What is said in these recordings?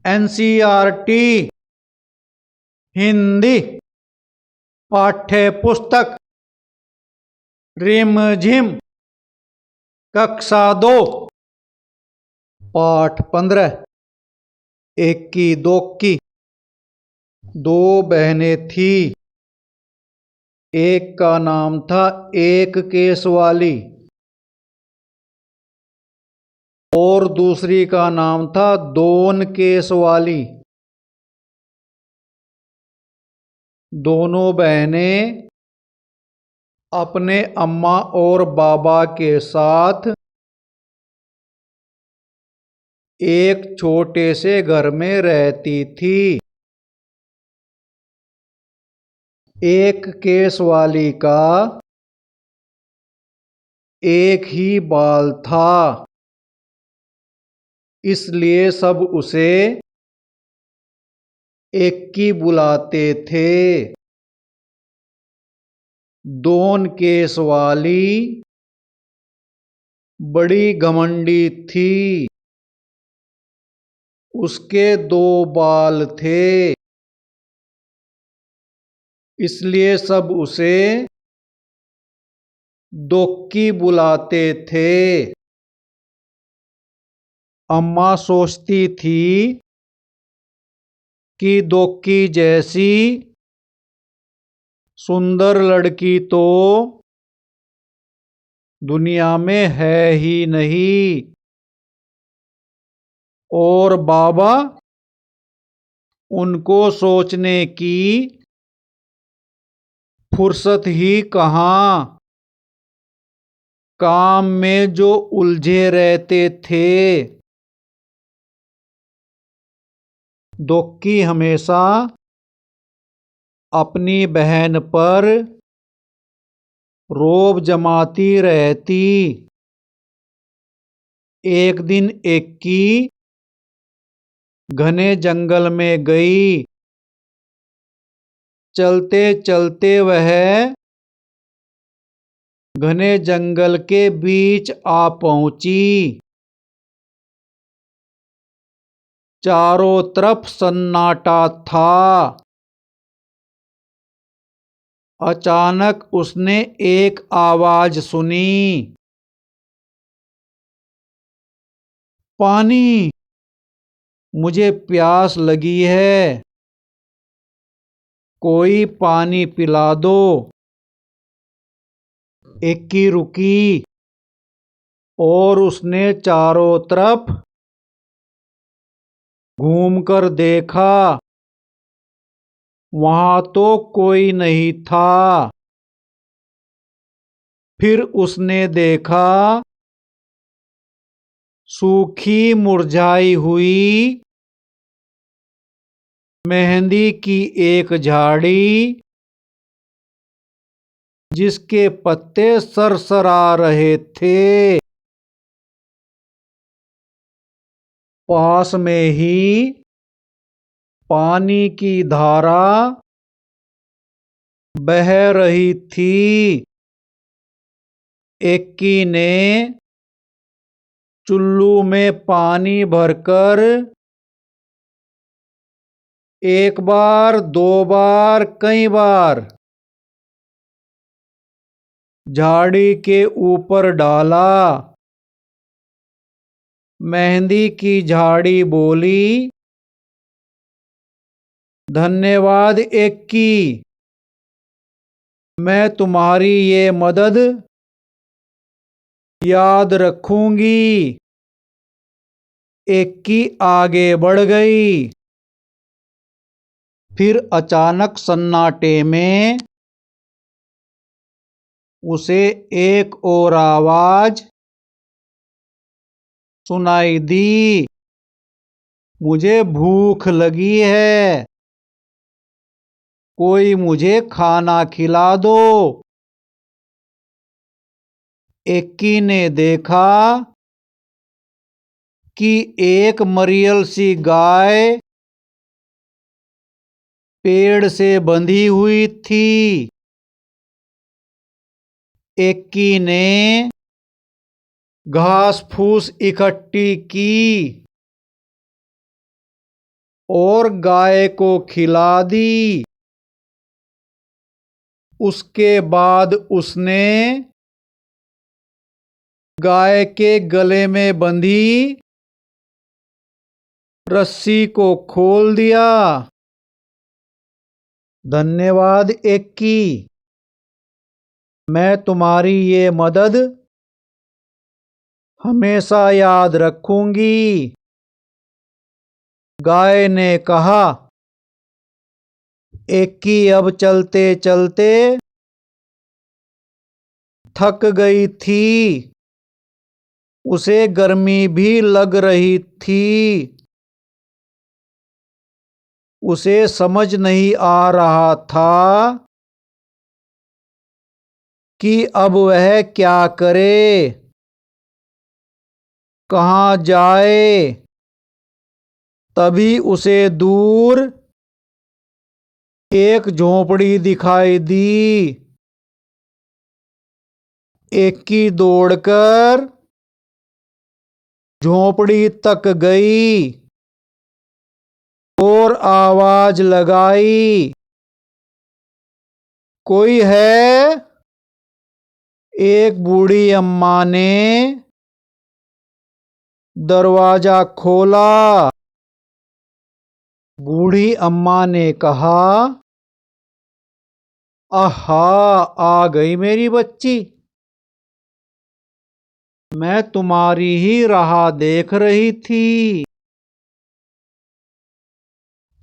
NCERT Hindi पाठ्य पुस्तक रिमझिम कक्षा 2 पाठ 15। एक की दो की दो बहनें थी। एक का नाम था एक केसवाली और दूसरी का नाम था दोन केसवाली। दोनों बहनें अपने अम्मा और बाबा के साथ एक छोटे से घर में रहती थी। एक केसवाली का एक ही बाल था, इसलिए सब उसे एक्की बुलाते थे। दोन केसवाली बड़ी घमंडी थी। उसके दो बाल थे, इसलिए सब उसे दोक्की बुलाते थे। अम्मा सोचती थी कि दोक्की जैसी सुंदर लड़की तो दुनिया में है ही नहीं। और बाबा उनको सोचने की फुर्सत ही कहाँ, काम में जो उलझे रहते थे। दोक्की हमेशा अपनी बहन पर रोब जमाती रहती। एक दिन एक्की घने जंगल में गई। चलते चलते वह घने जंगल के बीच आ पहुंची। चारों तरफ सन्नाटा था। अचानक उसने एक आवाज सुनी, पानी, मुझे प्यास लगी है, कोई पानी पिला दो। एक्की रुकी और उसने चारों तरफ घूमकर देखा। वहां तो कोई नहीं था। फिर उसने देखा सूखी मुरझाई हुई मेहंदी की एक झाड़ी, जिसके पत्ते सरसरा रहे थे। पास में ही पानी की धारा बह रही थी। एक्की ने चुल्लू में पानी भरकर एक बार, दो बार, कई बार झाड़ी के ऊपर डाला। मेहंदी की झाड़ी बोली, धन्यवाद एक्की, मैं तुम्हारी ये मदद याद रखूंगी। एक्की आगे बढ़ गई। फिर अचानक सन्नाटे में उसे एक और आवाज सुनाई दी, मुझे भूख लगी है, कोई मुझे खाना खिला दो। एक्की ने देखा कि एक मरियल सी गाय पेड़ से बंधी हुई थी। एक्की ने घास फूस इकट्ठी की। और गाय को खिला दी। उसके बाद उसने गाय के गले में बंधी रस्सी को खोल दिया। धन्यवाद एक्की, मैं तुम्हारी ये मदद हमेशा याद रखूंगी। गाय ने कहा। एक्की अब चलते चलते थक गई थी। उसे गर्मी भी लग रही थी। उसे समझ नहीं आ रहा था कि अब वह क्या करे, कहाँ जाए। तभी उसे दूर एक झोंपड़ी दिखाई दी। एक्की दौड़कर झोंपड़ी तक गई और आवाज लगाई, कोई है? एक बूढ़ी अम्मा ने दरवाजा खोला। बूढ़ी अम्मा ने कहा, आहा, आ गई मेरी बच्ची। मैं तुम्हारी ही राह देख रही थी।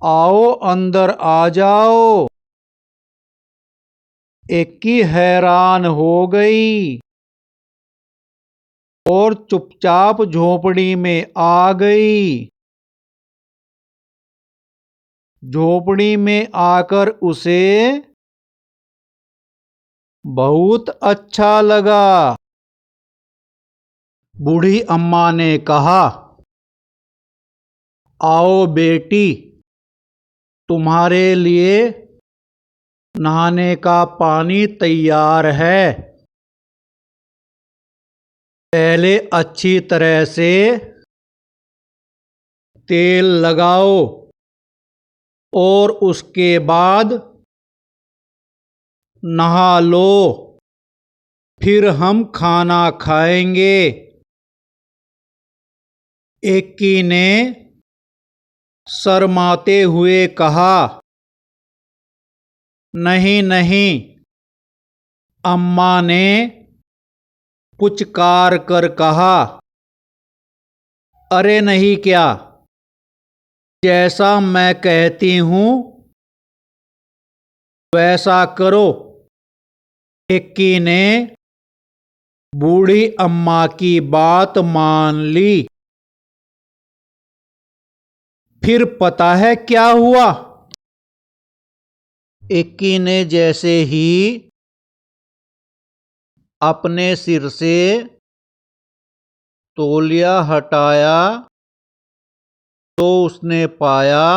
आओ अंदर आ जाओ। एक्की हैरान हो गई और चुपचाप झोंपड़ी में आ गई। झोंपड़ी में आकर उसे बहुत अच्छा लगा। बूढ़ी अम्मा ने कहा, आओ बेटी, तुम्हारे लिए नहाने का पानी तैयार है। पहले अच्छी तरह से तेल लगाओ और उसके बाद नहा लो। फिर हम खाना खाएंगे। एक्की ने शर्माते हुए कहा, नहीं नहीं। अम्मा ने पुचकार कर कहा, अरे नहीं क्या, जैसा मैं कहती हूँ वैसा करो। एक्की ने बूढ़ी अम्मा की बात मान ली। फिर पता है क्या हुआ? एक्की ने जैसे ही अपने सिर से तौलिया हटाया तो उसने पाया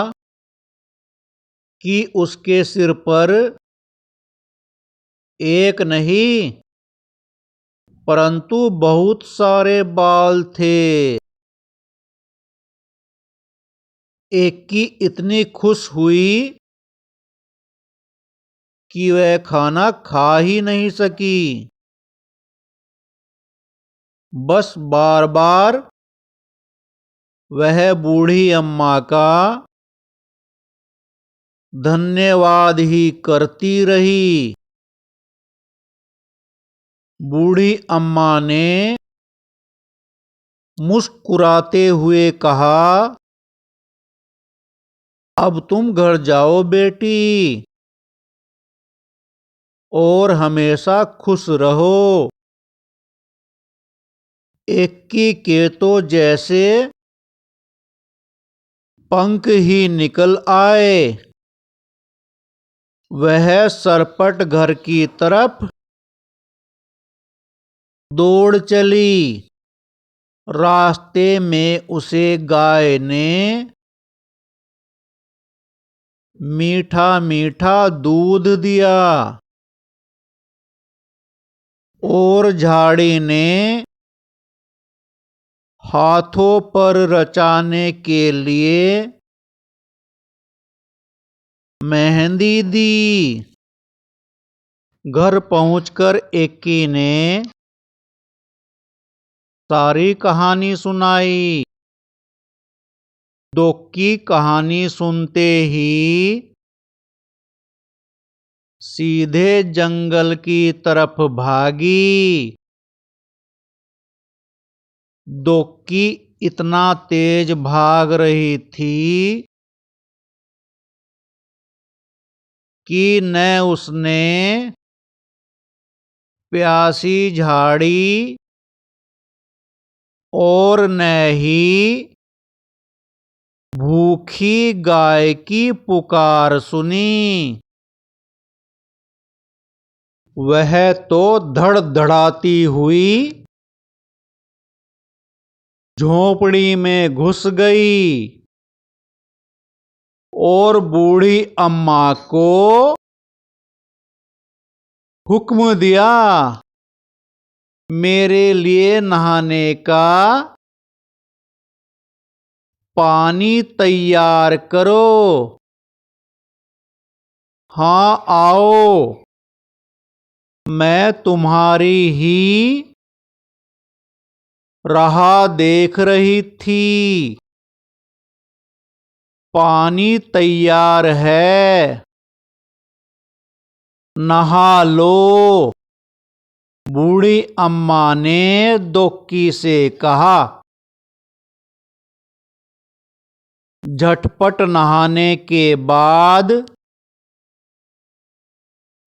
कि उसके सिर पर एक नहीं परंतु बहुत सारे बाल थे। एक्की इतनी खुश हुई कि वह खाना खा ही नहीं सकी। बस बार बार वह बूढ़ी अम्मा का धन्यवाद ही करती रही। बूढ़ी अम्मा ने मुस्कुराते हुए कहा, अब तुम घर जाओ बेटी और हमेशा खुश रहो। एक्की के तो जैसे पंख ही निकल आए। वह सरपट घर की तरफ दौड़ चली। रास्ते में उसे गाय ने मीठा मीठा दूध दिया और झाड़ी ने हाथों पर रचाने के लिए मेहंदी दी। घर पहुंचकर एकी ने सारी कहानी सुनाई। दोक्की कहानी सुनते ही सीधे जंगल की तरफ भागी। दोक्की इतना तेज भाग रही थी कि न उसने प्यासी झाड़ी और न ही भूखी गाय की पुकार सुनी। वह तो धड़धड़ाती हुई झोंपड़ी में घुस गई और बूढ़ी अम्मा को हुक्म दिया, मेरे लिए नहाने का पानी तैयार करो। हाँ आओ, मैं तुम्हारी ही राह देख रही थी। पानी तैयार है, नहा लो। बूढ़ी अम्मा ने दोक्की से कहा। झटपट नहाने के बाद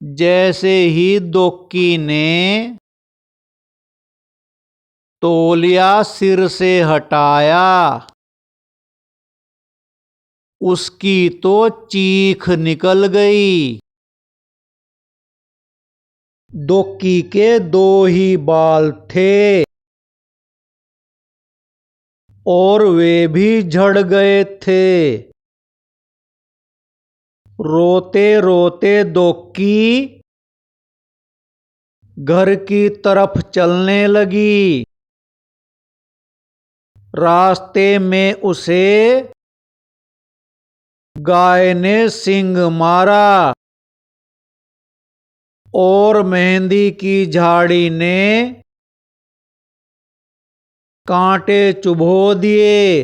जैसे ही दोक्की ने तौलिया सिर से हटाया, उसकी तो चीख निकल गई। दोक्की के दो ही बाल थे और वे भी झड़ गए थे। रोते रोते दोक्की घर की तरफ चलने लगी। रास्ते में उसे गाय ने सींग मारा और मेहंदी की झाड़ी ने कांटे चुभो दिए।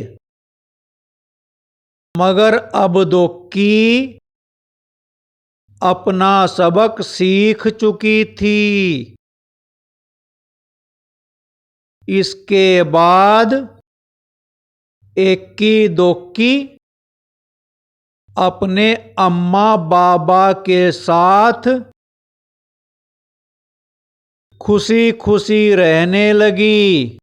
मगर अब दोक्की अपना सबक सीख चुकी थी। इसके बाद एक्की दोक्की अपने अम्मा बाबा के साथ खुशी खुशी रहने लगी।